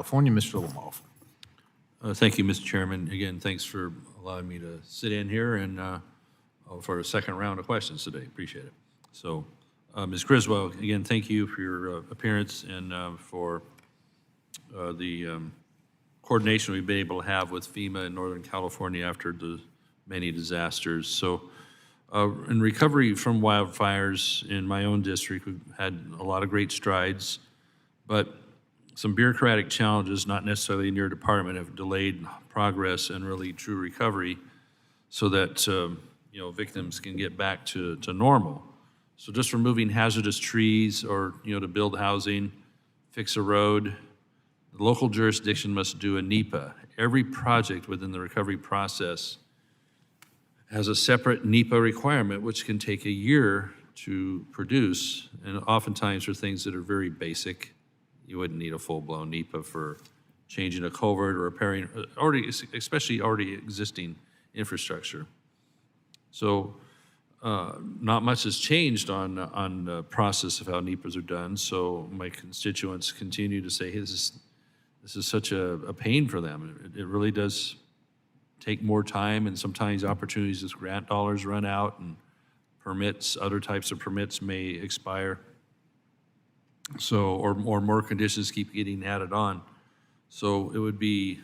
California, Mr. LaMalfa. Thank you, Mr. Chairman. Again, thanks for allowing me to sit in here and for a second round of questions today. Appreciate it. So, Ms. Criswell, again, thank you for your appearance and for the coordination we've been able to have with FEMA in Northern California after the many disasters. So, in recovery from wildfires in my own district, we've had a lot of great strides, but some bureaucratic challenges, not necessarily in your department, have delayed progress and really true recovery so that victims can get back to normal. So just removing hazardous trees or to build housing, fix a road, the local jurisdiction must do a NEPA. Every project within the recovery process has a separate NEPA requirement, which can take a year to produce, and oftentimes for things that are very basic. You wouldn't need a full-blown NEPA for changing a culvert or repairing especially already existing infrastructure. So not much has changed on the process of how NEPAs are done. So my constituents continue to say, hey, this is such a pain for them. It really does take more time, and sometimes opportunities as grant dollars run out and permits, other types of permits may expire. So, or more conditions keep getting added on. So it would be,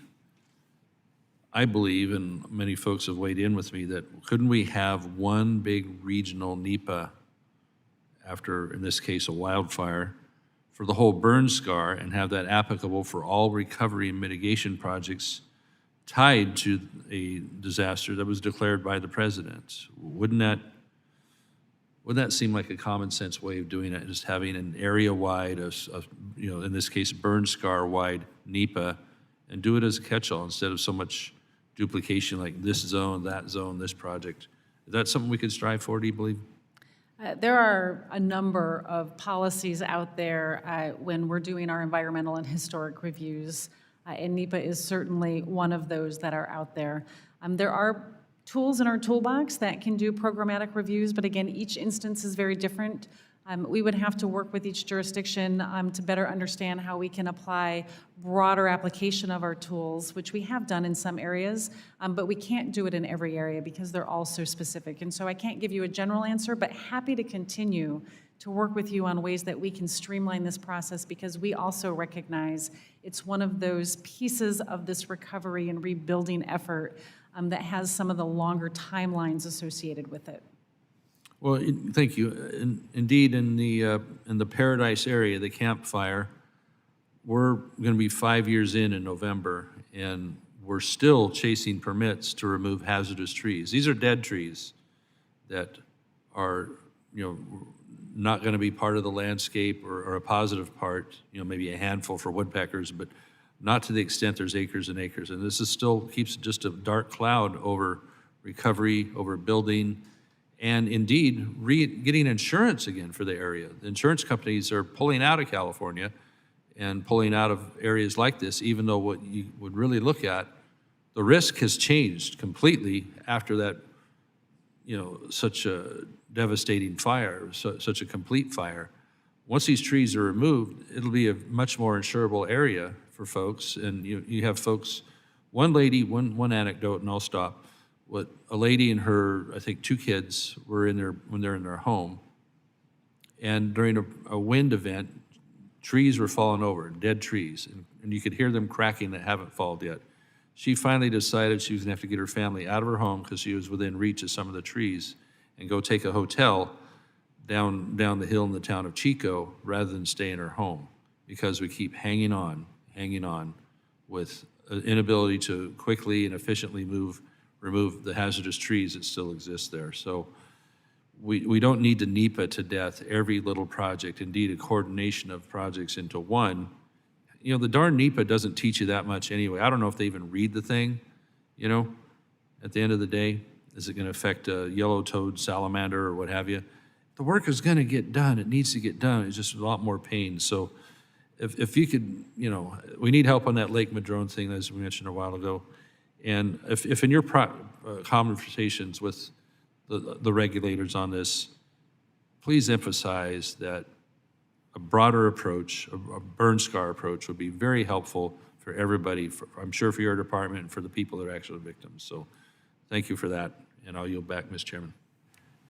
I believe, and many folks have weighed in with me, that couldn't we have one big regional NEPA after, in this case, a wildfire for the whole burn scar and have that applicable for all recovery and mitigation projects tied to a disaster that was declared by the president? Wouldn't that seem like a common sense way of doing it, just having an area-wide, in this case, burn scar-wide NEPA, and do it as a catch-all instead of so much duplication like this zone, this project? Is that something we could strive for, do you believe? There are a number of policies out there when we're doing our environmental and historic reviews, and NEPA is certainly one of those that are out there. There are tools in our toolbox that can do programmatic reviews, but again, each instance is very different. We would have to work with each jurisdiction to better understand how we can apply broader application of our tools, which we have done in some areas, but we can't do it in every area because they're all so specific. And so I can't give you a general answer, but happy to continue to work with you on ways that we can streamline this process, because we also recognize it's one of those pieces of this recovery and rebuilding effort that has some of the longer timelines associated with it. Well, thank you. Indeed, in the Paradise area, the Camp Fire, we're going to be 5 years in November, and we're still chasing permits to remove hazardous trees. These are dead trees that are, not going to be part of the landscape or a positive part. Maybe a handful for woodpeckers, but not to the extent there's acres and acres. And this is still keeps just a dark cloud over recovery, over building, and indeed getting insurance again for the area. The insurance companies are pulling out of California and pulling out of areas like this, even though what you would really look at, the risk has changed completely after that, such a devastating fire, such a complete fire. Once these trees are removed, it'll be a much more insurable area for folks. And you have folks, one lady, one anecdote, and I'll stop. A lady and her, I think 2 kids were when they're in their home, and during a wind event, trees were falling over, dead trees, and you could hear them cracking that haven't fallen yet. She finally decided she was gonna have to get her family out of her home because she was within reach of some of the trees, and go take a hotel down the hill in the town of Chico rather than stay in her home, because we keep hanging on with an inability to quickly and efficiently remove the hazardous trees that still exist there. So we don't need to NEPA to death every little project. Indeed, a coordination of projects into one. The darn NEPA doesn't teach you that much anyway. I don't know if they even read the thing, at the end of the day. Is it going to affect a yellow-toed salamander or what have you? The work is going to get done. It needs to get done. It's just a lot more pain. So if you could, we need help on that Lake Madrone thing, as we mentioned a while ago. And if in your conversations with the regulators on this, please emphasize that a broader approach, a burn scar approach, would be very helpful for everybody, I'm sure for your department and for the people that are actually victims. So thank you for that, and I'll yield back, Mr. Chairman.